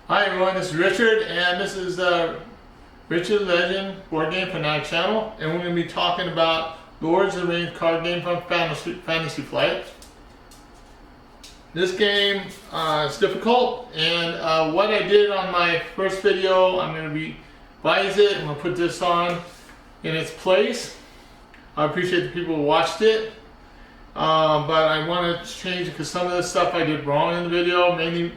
Hi everyone, this is Richard, and this is Richard Legend Board Game Fanatic channel, and we're going to be talking about Lords of the Rings card game from Fantasy Flight. This game is difficult, and what I did on my first video, I'm going to revise it. I'm going to put this on in its place. I appreciate the people who watched it, but I want to change it because some of the stuff I did wrong in the video.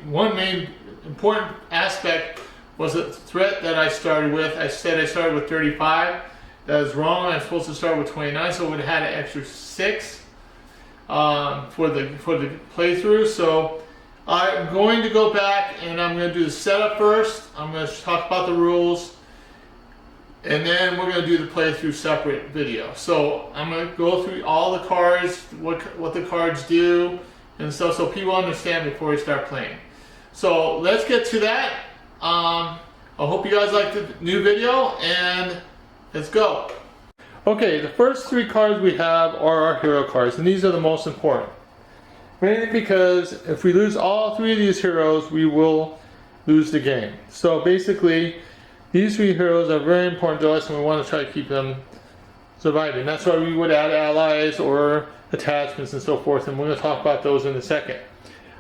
One main important aspect was a threat that I started with. I said I started with 35. That is wrong. I'm supposed to start with 29, so it would have had an extra 6 for the playthrough. So I'm going to go back and I'm going to do the setup first. I'm going to talk about the rules, and then we're going to do the playthrough separate video. So I'm going to go through all the cards, what the cards do, and stuff, so people understand before we start playing. So let's get to that. I hope you guys like the new video, and let's go. Okay, the first 3 cards we have are our hero cards, and these are the most important. Mainly because if we lose all 3 of these heroes, we will lose the game. So basically, these 3 heroes are very important to us, and we want to try to keep them surviving. That's why we would add allies or attachments and so forth, and we're going to talk about those in a second.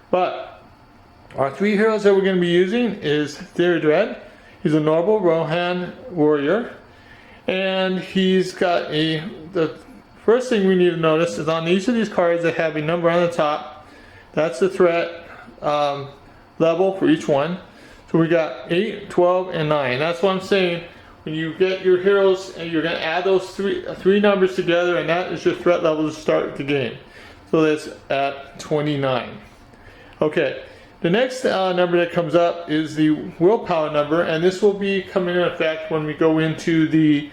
But our 3 heroes that we're going to be using is Theodred. He's a noble Rohan warrior, and he's got the first thing we need to notice is on each of these cards they have a number on the top. That's the threat level for each one. So we got 8, 12, and 9. That's what I'm saying. When you get your heroes, and you're going to add those three numbers together, and that is your threat level to start the game. So that's at 29. Okay. The next number that comes up is the willpower number, and this will be coming in effect when we go into the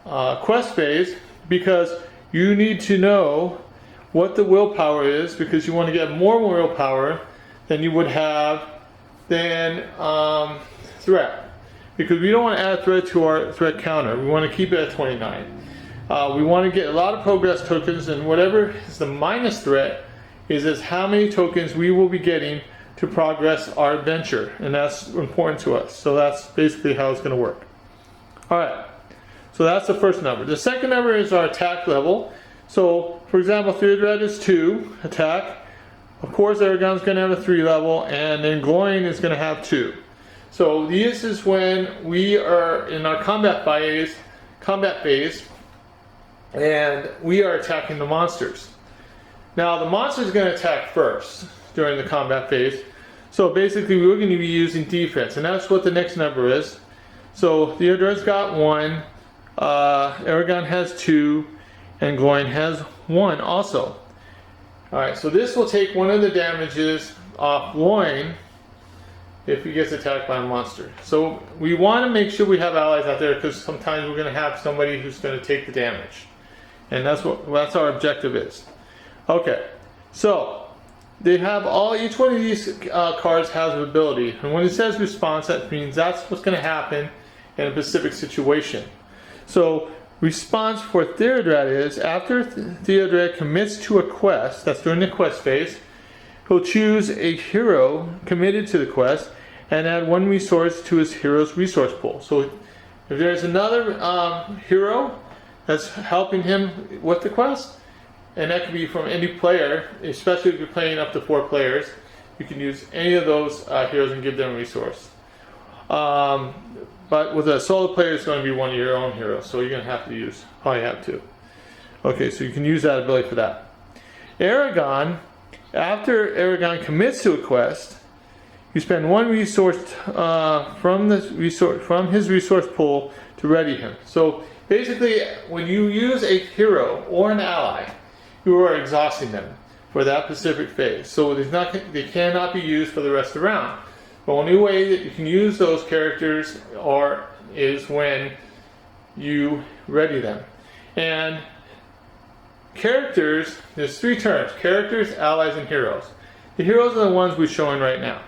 quest phase, because you need to know what the willpower is, because you want to get more willpower than you would have than threat, because we don't want to add threat to our threat counter. We want to keep it at 29. We want to get a lot of progress tokens, and whatever is the minus threat is how many tokens we will be getting to progress our adventure, and that's important to us. So that's basically how it's going to work. Alright, so that's the first number. The second number is our attack level. So for example, Theodred is 2 attack. Of course Aragon's going to have a 3 level, and then Gloin is going to have 2. So this is when we are in our combat phase, and we are attacking the monsters. Now the monster is going to attack first during the combat phase. So basically we're going to be using defense, and that's what the next number is. So Theodred's got 1, Aragon has 2, and Gloin has 1 also. Alright, so this will take one of the damages off Gloin if he gets attacked by a monster. So we want to make sure we have allies out there, because sometimes we're going to have somebody who's going to take the damage. And that's our objective is. Okay, so they have each one of these cards has an ability, and when it says response, that means that's what's going to happen in a specific situation. So response for Theodred is, after Theodred commits to a quest, that's during the quest phase, he'll choose a hero committed to the quest and add 1 resource to his hero's resource pool. So if there's another hero that's helping him with the quest, and that can be from any player, especially if you're playing up to 4 players. You can use any of those heroes and give them a resource. But with a solo player, it's going to be one of your own heroes, so you're going to probably have 2. Okay, so you can use that ability for that. Aragon, after Aragon commits to a quest, you spend 1 resource from his resource pool to ready him. So basically, when you use a hero or an ally, you are exhausting them for that specific phase. So they cannot be used for the rest of the round. The only way that you can use those characters is when you ready them. And characters, there's 3 terms: characters, allies, and heroes. The heroes are the ones we're showing right now.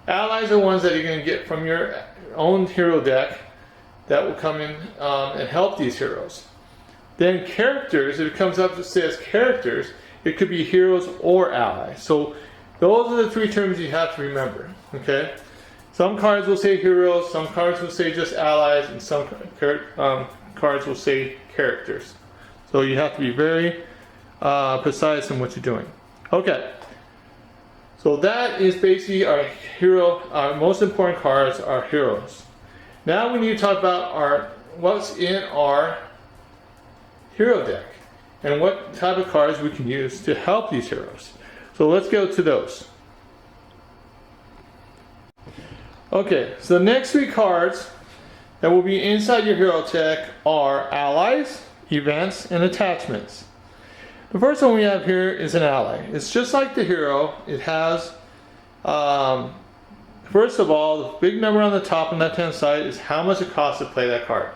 Allies are the ones that you're going to get from your own hero deck that will come in and help these heroes. Then characters, if it comes up that says characters, it could be heroes or allies. So those are the 3 terms you have to remember. Okay. Some cards will say heroes, some cards will say just allies, and some cards will say characters. So you have to be very precise in what you're doing. Okay. So that is basically our hero. Our most important cards are heroes. Now we need to talk about what's in our hero deck and what type of cards we can use to help these heroes. So let's go to those. Okay, so the next 3 cards that will be inside your hero deck are allies, events, and attachments. The first one we have here is an ally. It's just like the hero. It has, first of all, the big number on the top and left-hand side is how much it costs to play that card.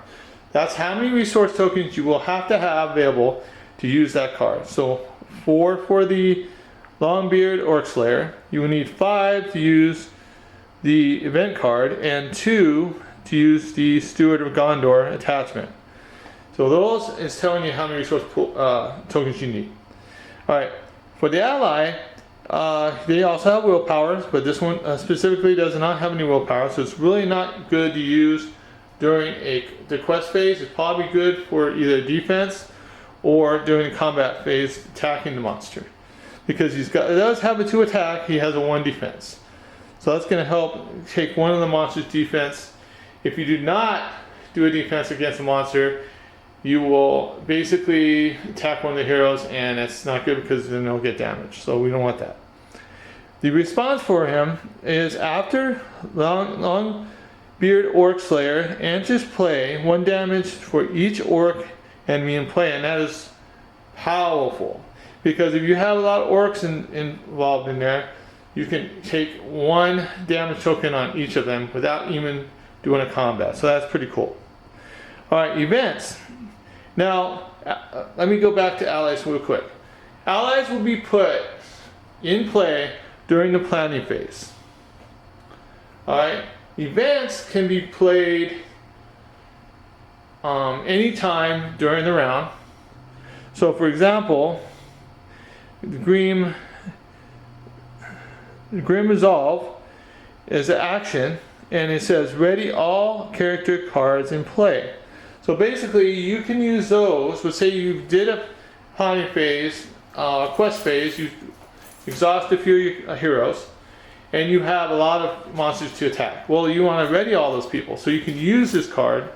That's how many resource tokens you will have to have available to use that card. So 4 for the Longbeard Orc Slayer. You will need 5 to use the event card and 2 to use the Steward of Gondor attachment. So those is telling you how many resource tokens you need. Alright, for the ally, they also have willpower, but this one specifically does not have any willpower, so it's really not good to use during the quest phase. It's probably good for either defense or during the combat phase, attacking the monster. Because it does have a 2 attack, he has a 1 defense. So that's going to help take one of the monster's defense. If you do not do a defense against a monster, you will basically attack one of the heroes, and it's not good because then they'll get damaged. So we don't want that. The response for him is after Longbeard Orc Slayer enters play, 1 damage for each orc enemy in play, and that is powerful. Because if you have a lot of orcs involved in there, you can take 1 damage token on each of them without even doing a combat. So that's pretty cool. Alright, events. Now, let me go back to allies real quick. Allies will be put in play during the planning phase. Alright, events can be played anytime during the round. So for example, the Grim Resolve is an action, and it says ready all character cards in play. So basically you can use those. Let's say you did a planning phase, quest phase, you exhaust a few heroes, and you have a lot of monsters to attack. Well, you want to ready all those people, so you can use this card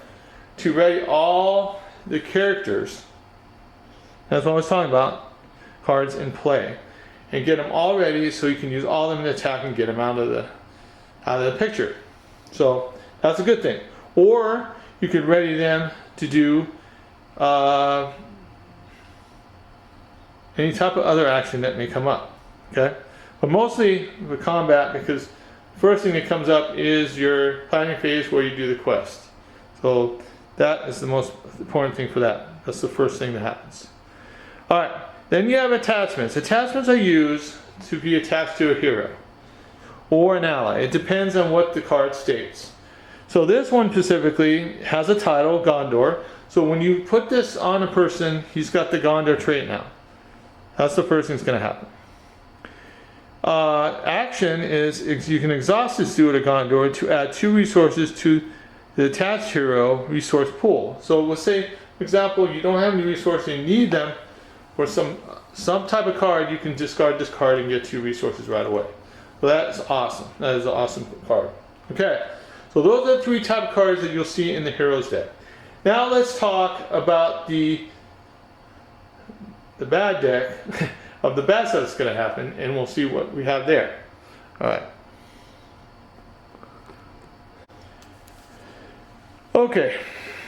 to ready all the characters. That's what I was talking about, cards in play, and get them all ready so you can use all of them to attack and get them out of the picture. So that's a good thing. Or you could ready them to do any type of other action that may come up. Okay, but mostly the combat, because the first thing that comes up is your planning phase where you do the quest. So that is the most important thing for that. That's the first thing that happens. Alright, then you have attachments. Attachments are used to be attached to a hero or an ally. It depends on what the card states. So this one specifically has a title, Gondor. So when you put this on a person, he's got the Gondor trait now. That's the first thing that's going to happen. Action is you can exhaust the Steward of Gondor to add 2 resources to the attached hero resource pool. So let's say, for example, you don't have any resources, you need them for some type of card, you can discard this card and get 2 resources right away. So that's awesome. That is an awesome card. Okay, so those are the 3 type of cards that you'll see in the heroes deck. Now let's talk about the bad deck of the bad stuff that's going to happen, and we'll see what we have there. Alright. Okay,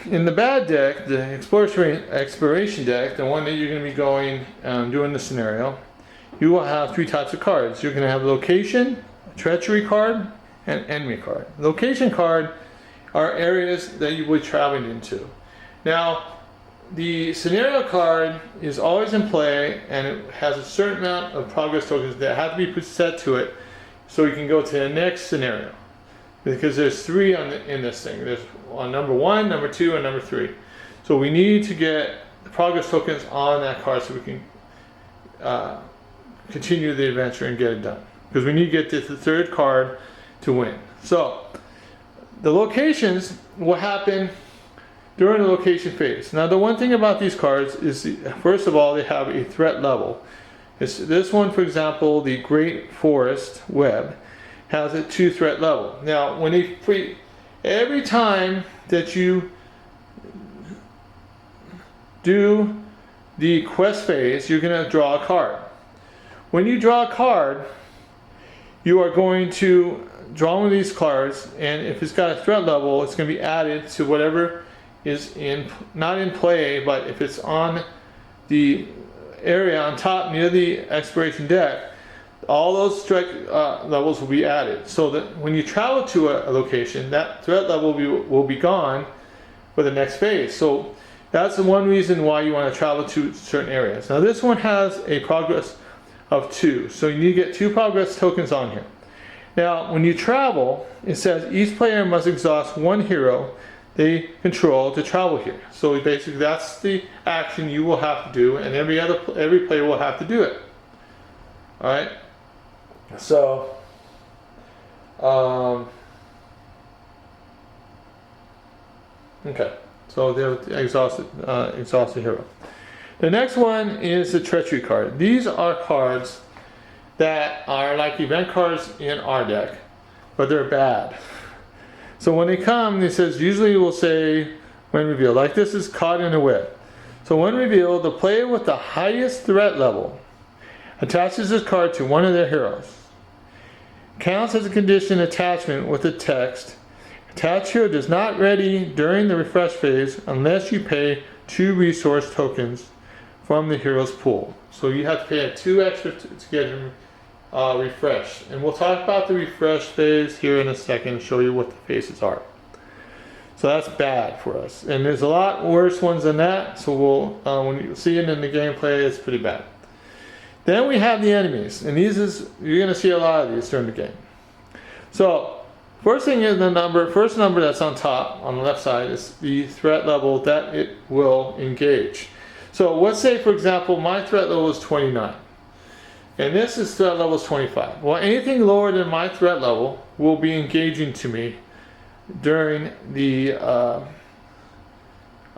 in the bad deck, the exploration deck, the one that you're going to be going doing the scenario, you will have 3 types of cards. You're going to have location, treachery card, and enemy card. Location card are areas that you will be traveling into. Now, the scenario card is always in play, and it has a certain amount of progress tokens that have to be set to it so you can go to the next scenario. Because there's 3 in this thing. There's number 1, number 2, and number 3. So we need to get the progress tokens on that card so we can continue the adventure and get it done. Because we need to get to the 3rd card to win. So the locations will happen during the location phase. Now the one thing about these cards is, first of all, they have a threat level. This one, for example, the Great Forest Web, has a 2 threat level. Now every time that you do the quest phase, you're going to draw a card. When you draw a card, you are going to draw one of these cards, and if it's got a threat level, it's going to be added to whatever is not in play, but if it's on the area on top near the expiration deck, all those threat levels will be added. So that when you travel to a location, that threat level will be gone for the next phase. So that's the one reason why you want to travel to certain areas. Now this one has a progress of 2, so you need to get 2 progress tokens on here. Now when you travel, it says each player must exhaust 1 hero they control to travel here. So basically that's the action you will have to do, and every player will have to do it. Alright? So okay. So they're exhausted hero. The next one is the treachery card. These are cards that are like event cards in our deck, but they're bad. So when they come, it says usually we'll say when revealed, like this is caught in a web. So when revealed, the player with the highest threat level attaches this card to one of their heroes. Counts as a condition attachment with the text, attached hero does not ready during the refresh phase unless you pay 2 resource tokens from the hero's pool. So you have to pay 2 extra to get him refreshed. And we'll talk about the refresh phase here in a second and show you what the phases are. So that's bad for us. And there's a lot worse ones than that. So we'll when you see it in the gameplay, it's pretty bad. Then we have the enemies. And you're going to see a lot of these during the game. So first thing is first number that's on top, on the left side, is the threat level that it will engage. So let's say, for example, my threat level is 29. And this is threat level is 25. Well, anything lower than my threat level will be engaging to me during the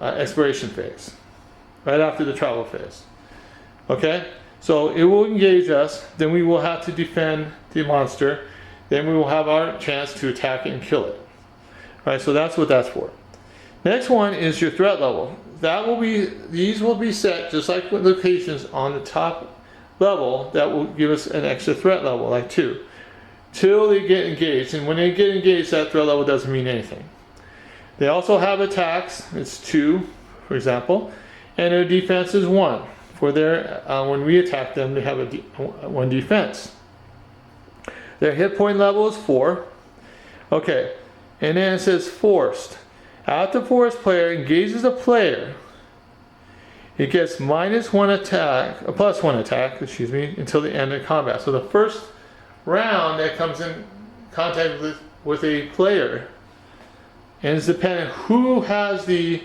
exploration phase, right after the travel phase. Okay? So it will engage us, then we will have to defend the monster. Then we will have our chance to attack it and kill it. All right, so that's what that's for. Next one is your threat level. These will be set just like with locations on the top level that will give us an extra threat level, like 2, till they get engaged. And when they get engaged, that threat level doesn't mean anything. They also have attacks. It's 2, for example, and their defense is 1. For their when we attack them, they have a 1 defense. Their hit point level is 4. Okay, and then it says forced. After the forced player engages a player, it gets -1 attack, a +1 attack, until the end of combat. So the first round that comes in contact with a player, and it's dependent who has the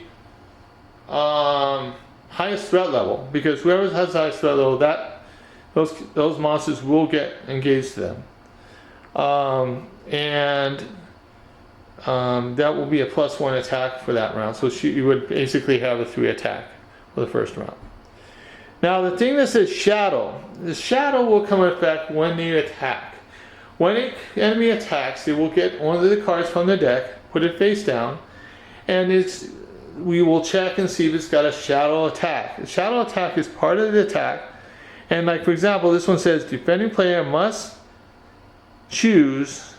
highest threat level, because whoever has the highest threat level, those monsters will get engaged to them. That will be a +1 attack for that round. So you would basically have a 3 attack for the first round. Now the thing that says shadow, the shadow will come into effect when they attack. When an enemy attacks, they will get one of the cards from the deck, put it face down, and we will check and see if it's got a shadow attack. The shadow attack is part of the attack, and like for example, this one says defending player must choose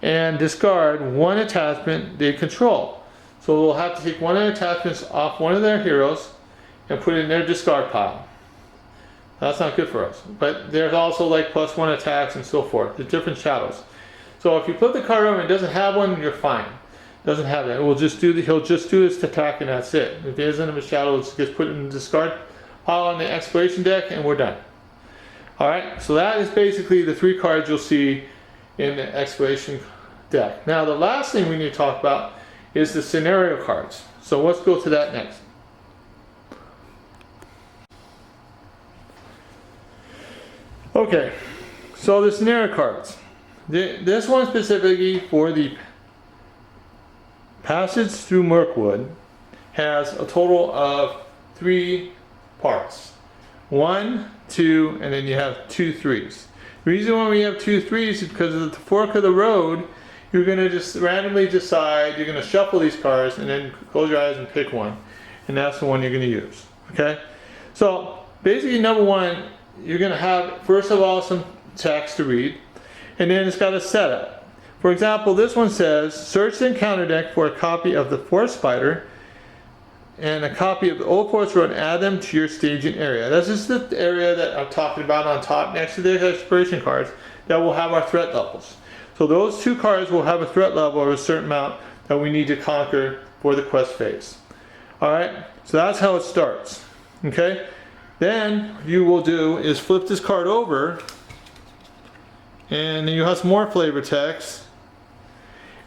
and discard 1 attachment they control. So we'll have to take one of the attachments off one of their heroes and put it in their discard pile. That's not good for us. But there's also like +1 attacks and so forth. There's different shadows. So if you put the card over and it doesn't have one, you're fine. It doesn't have that. He'll just do his attack and that's it. If there isn't a shadow, it's just put it in the discard pile on the exploration deck and we're done. Alright, so that is basically the 3 cards you'll see in the exploration deck. Now the last thing we need to talk about is the scenario cards. So let's go to that next. Okay, so the scenario cards. This one specifically for the passage through Mirkwood has a total of 3 parts. 1, 2, and then you have 2 3s. The reason why we have 2 3s is because at the fork of the road, you're going to just randomly decide, you're going to shuffle these cards and then close your eyes and pick one. And that's the one you're going to use. Okay? So basically, number 1, you're going to have, first of all, some text to read. And then it's got a setup. For example, this one says, search the encounter deck for a copy of the Forest Spider and a copy of the Old Forest Road and add them to your staging area. That's just the area that I'm talking about on top next to the exploration cards that will have our threat levels. So those 2 cards will have a threat level of a certain amount that we need to conquer for the quest phase. Alright, so that's how it starts. Okay, then what you will do is flip this card over and you have some more flavor text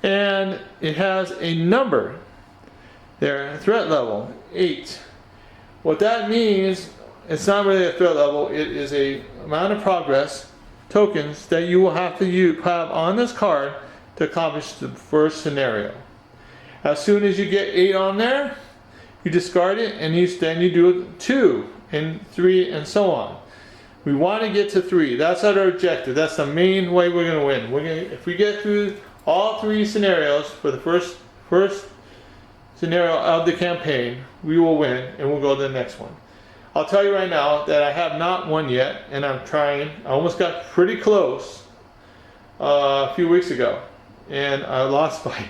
and it has a number there, threat level 8. What that means, it's not really a threat level, it is a amount of progress tokens that you will have to have on this card to accomplish the first scenario. As soon as you get 8 on there, you discard it and then you do 2 and 3 and so on. We want to get to 3. That's our objective. That's the main way we're going to win. If we get through all 3 scenarios for the first scenario of the campaign, we will win and we'll go to the next one. I'll tell you right now that I have not won yet and I'm trying. I almost got pretty close a few weeks ago and I lost by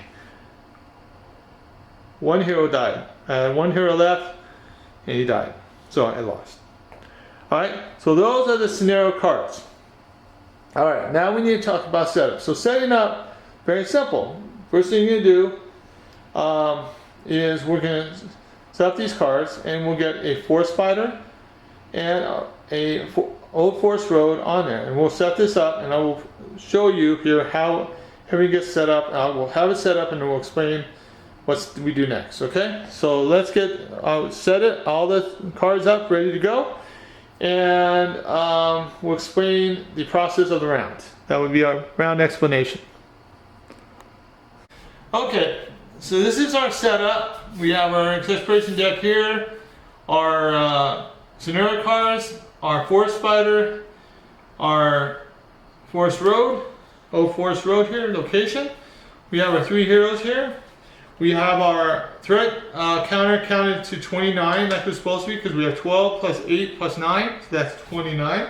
1 hero died. I had 1 hero left and he died. So I lost. Alright, so those are the scenario cards. Alright, now we need to talk about setup. So setting up, very simple. First thing you're going to do is we're going to set up these cards and we'll get a Forest Spider and a Old Forest Road on there. And we'll set this up and I will show you here how everything gets set up. We'll have it set up and then we'll explain what we do next. Okay, so let's get set it, all the cards up, ready to go. And we'll explain the process of the round. That would be our round explanation. Okay. So this is our setup. We have our exploration deck here, our scenario cards, our Forest Spider, our Forest Road, Old Forest Road here, location. We have our 3 heroes here. We have our threat counter counted to 29 like it's supposed to be because we have 12 plus 8 plus 9, so that's 29.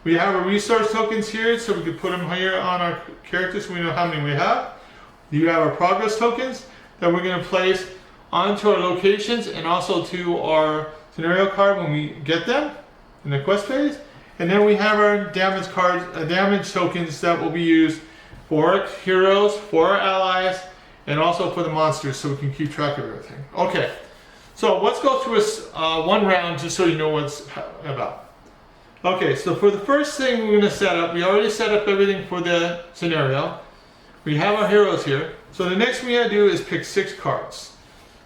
We have our resource tokens here so we can put them here on our characters so we know how many we have. You have our progress tokens that we're going to place onto our locations and also to our scenario card when we get them in the quest phase. And then we have our damage cards, damage tokens that will be used for our heroes, for our allies, and also for the monsters so we can keep track of everything. Okay, so let's go through one round just so you know what's about. Okay, so for the first thing we're going to set up, we already set up everything for the scenario. We have our heroes here. So the next thing we gotta do is pick 6 cards.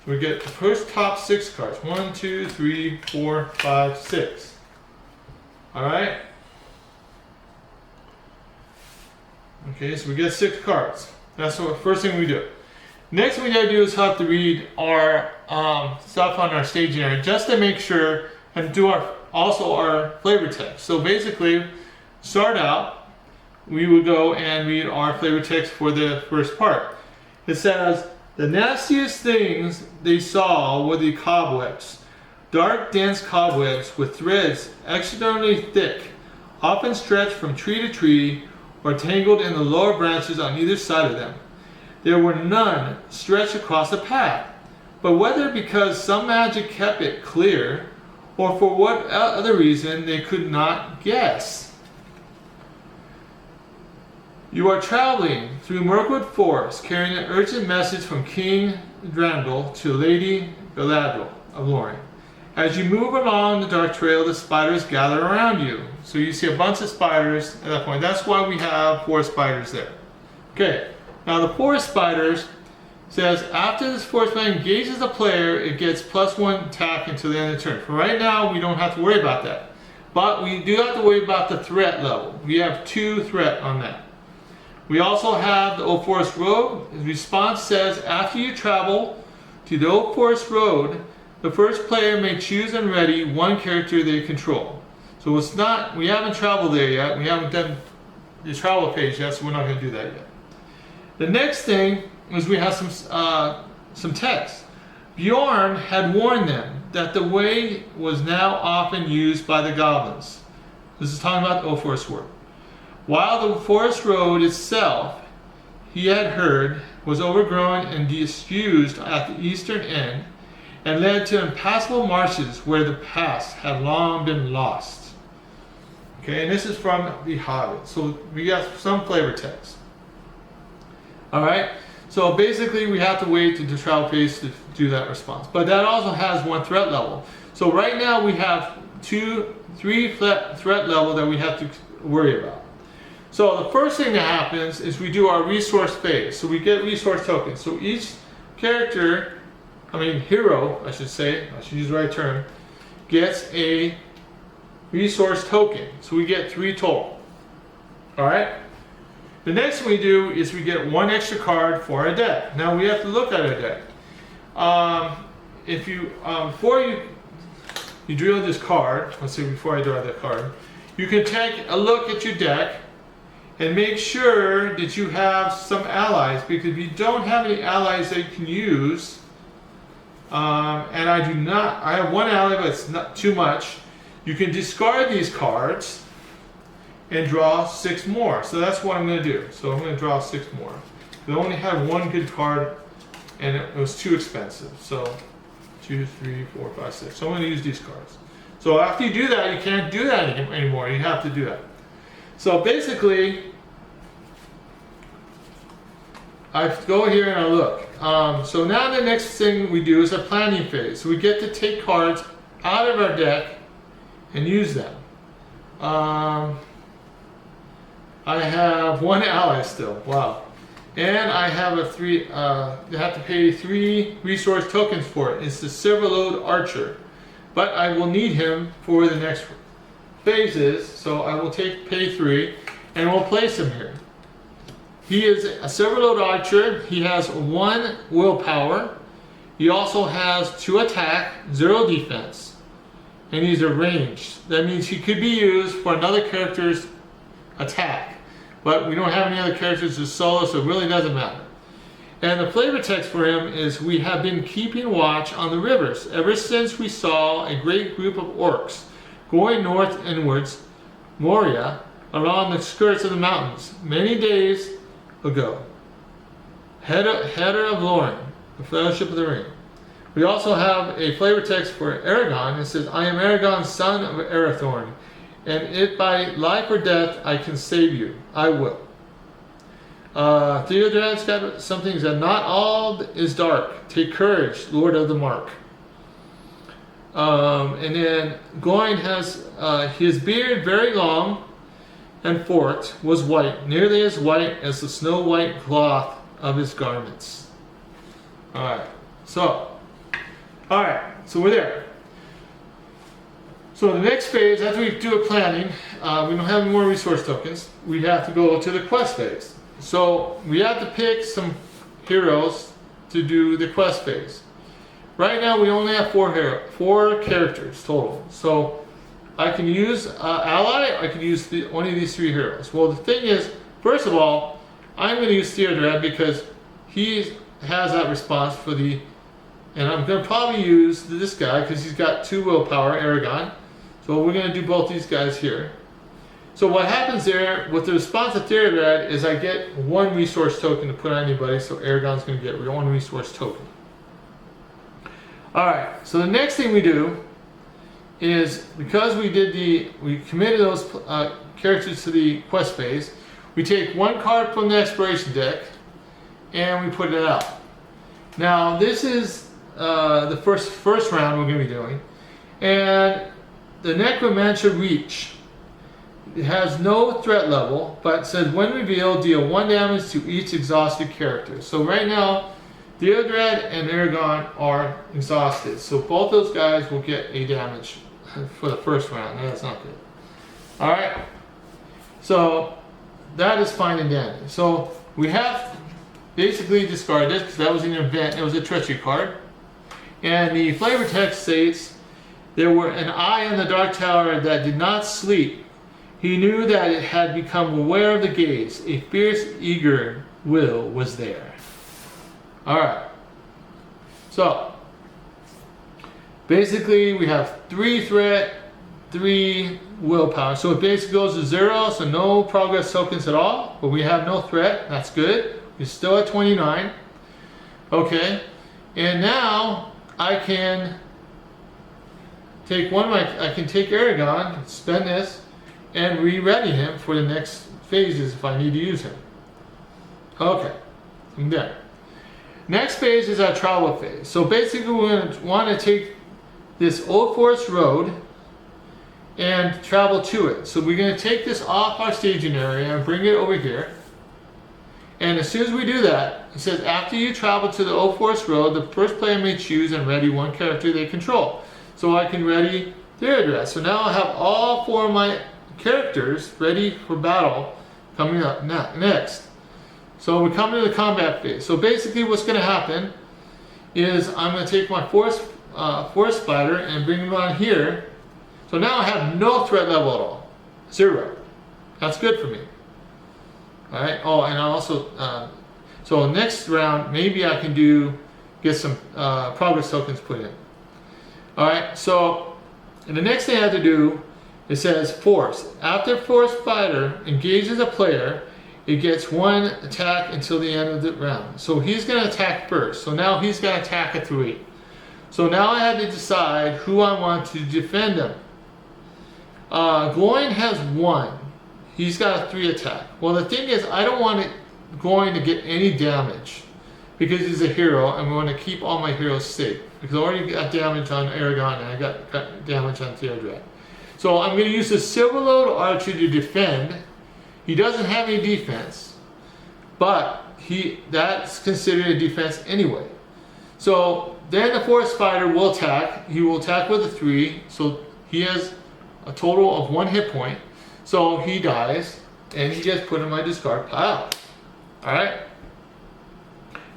So we get the first top 6 cards. 1, 2, 3, 4, 5, 6. Alright? Okay, so we get 6 cards. That's the first thing we do. Next thing we gotta do is have to read our stuff on our staging area just to make sure and do also our flavor text. So basically, start out, we would go and read our flavor text for the first part. It says, the nastiest things they saw were the cobwebs. Dark, dense cobwebs with threads externally thick, often stretched from tree to tree or tangled in the lower branches on either side of them. There were none stretched across the path, but whether because some magic kept it clear or for what other reason they could not guess. You are traveling through Mirkwood Forest, carrying an urgent message from King Drandal to Lady Galadriel of Lorien. As you move along the dark trail, the spiders gather around you. So you see a bunch of spiders at that point. That's why we have 4 spiders there. Okay, now the 4 spiders says after this Forest Spider engages the player, it gets +1 attack until the end of the turn. For right now, we don't have to worry about that. But we do have to worry about the threat level. We have 2 threat on that. We also have the Old Forest Road. The response says, after you travel to the Old Forest Road, the first player may choose and ready one character they control. So it's not, we haven't traveled there yet. We haven't done the travel page yet, so we're not going to do that yet. The next thing is we have some text. Bjorn had warned them that the way was now often used by the goblins. This is talking about the Old Forest Road. While the forest road itself, he had heard, was overgrown and disused at the eastern end, and led to impassable marshes where the paths had long been lost. Okay, and this is from The Hobbit. So we got some flavor text. Alright, so basically we have to wait to the travel page to do that response. But that also has one threat level. So right now we have three threat level that we have to worry about. So the first thing that happens is we do our resource phase. So we get resource tokens. So each character, hero, I should say, I should use the right term, gets a resource token. So we get 3 total. Alright? The next thing we do is we get 1 extra card for our deck. Now we have to look at our deck. Before you draw this card, let's see, before I draw that card, you can take a look at your deck and make sure that you have some allies, because if you don't have any allies that you can use, and I do not, I have 1 ally, but it's not too much, you can discard these cards and draw 6 more. So that's what I'm going to do. So I'm going to draw 6 more. I only have 1 good card and it was too expensive. So 2, 3, 4, 5, 6. So I'm going to use these cards. So after you do that, you can't do that anymore. You have to do that. So basically, I go here and I look. So now the next thing we do is a planning phase. So we get to take cards out of our deck and use them. I have 1 ally still. Wow. And I have a 3. You have to pay 3 resource tokens for it. It's the Silverlode Archer, but I will need him for the next phases. So I will pay 3, and we'll place him here. He is a Silverlode Archer. He has 1 willpower. He also has 2 attack, 0 defense, and he's a ranged. That means he could be used for another character's attack, but we don't have any other characters to solo, so it really doesn't matter. And the flavor text for him is, we have been keeping watch on the rivers ever since we saw a great group of orcs going north inwards, Moria, along the skirts of the mountains, many days ago. Header of Lauren, the Fellowship of the Ring. We also have a flavor text for Aragon. It says, I am Aragon, son of Arathorn, and if by life or death I can save you, I will. Theodrad's got something that not all is dark. Take courage, Lord of the Mark. And then Gorin has his beard very long and forked, was white, nearly as white as the snow white cloth of his garments. Alright, so we're there. So the next phase, after we do a planning, we don't have any more resource tokens, we have to go to the quest phase. So we have to pick some heroes to do the quest phase. Right now we only have 4 characters total. So I can use ally, I can use one of these 3 heroes. Well, the thing is, first of all, I'm going to use Theodrad because he has that response for the, and I'm going to probably use this guy because he's got 2 willpower, Aragon. So we're going to do both these guys here. So what happens there with the response to Theodrad is I get 1 resource token to put on anybody, so Aragon's going to get 1 resource token. Alright, so the next thing we do is, because we committed those characters to the quest phase, we take 1 card from the exploration deck and we put it out. Now this is the first round we're going to be doing, and the Necromancer Reach. It has no threat level, but says when revealed, deal 1 damage to each exhausted character. So right now, Theodrad and Aragon are exhausted, so both those guys will get a damage for the first round. That's not good. Alright, so that is fine and dandy. So we have basically discarded this because that was an event. It was a treachery card. And the flavor text states, there were an eye in the dark tower that did not sleep. He knew that it had become aware of the gaze. A fierce, eager will was there. Alright. So, basically we have 3 threat, 3 willpower. So it basically goes to 0, so no progress tokens at all. But we have no threat. That's good. We're still at 29. Okay. And now I can take I can take Aragon, spend this, and re-ready him for the next phases if I need to use him. Okay, I'm there. Next phase is our travel phase. So basically we're going to want to take this Old Forest Road and travel to it. So we're going to take this off our staging area and bring it over here. And as soon as we do that, it says after you travel to the Old Forest Road, the first player may choose and ready one character they control. So I can ready their address. So now I have all 4 of my characters ready for battle coming up next. So we come to the combat phase. So basically what's going to happen is I'm going to take my forest spider and bring him on here. So now I have no threat level at all. 0. That's good for me. Alright, oh, and I also, so next round, maybe I can get some progress tokens put in. Alright, so and the next thing I have to do, it says force. After force fighter engages a player, it gets 1 attack until the end of the round. So he's going to attack first. So now he's going to attack a 3. So now I have to decide who I want to defend him. Gloin has 1. He's got a 3 attack. Well, the thing is, I don't want Gloin to get any damage because he's a hero, and we want to keep all my heroes safe. Because I already got damage on Aragon, and I got damage on Theodred. So I'm going to use the Silverlode Archer to defend. He doesn't have any defense, but that's considered a defense anyway. So then the Forest Spider will attack. He will attack with a 3, so he has a total of 1 hit point. So he dies, and he gets put in my discard pile. Alright?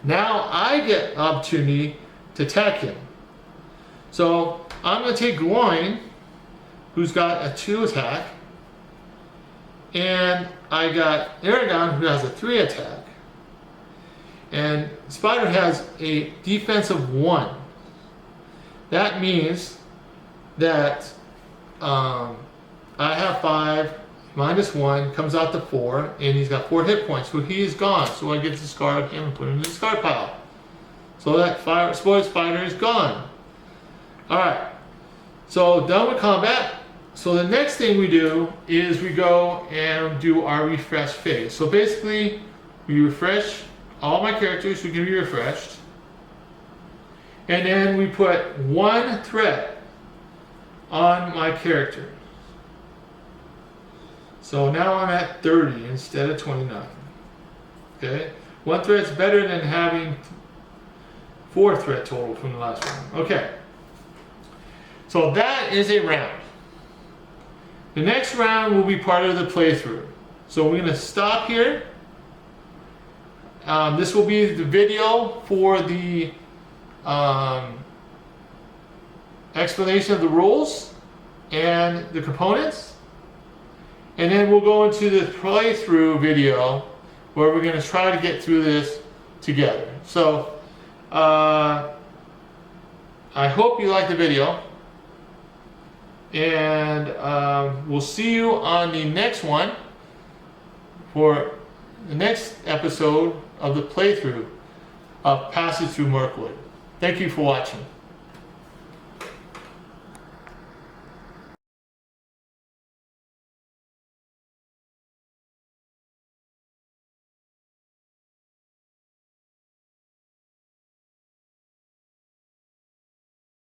Now I get opportunity to attack him. So I'm going to take Gloin, who's got a 2 attack, and I got Aragon, who has a 3 attack. And Spider has a defense of 1. That means that I have 5 minus 1 comes out to 4, and he's got 4 hit points, so he is gone. So I get to discard him and put him in the discard pile. So that spoiled Spider is gone. Alright, so done with combat. So the next thing we do is we go and do our refresh phase. So basically, we refresh all my characters who can be refreshed. And then we put 1 threat on my character. So now I'm at 30 instead of 29. Okay? 1 threat's better than having 4 threat total from the last one. Okay. So that is a round. The next round will be part of the playthrough. So we're going to stop here. This will be the video for the explanation of the rules and the components. And then we'll go into the playthrough video where we're going to try to get through this together. So I hope you liked the video. And we'll see you on the next one for the next episode of the playthrough of Passage Through Mirkwood. Thank you for watching.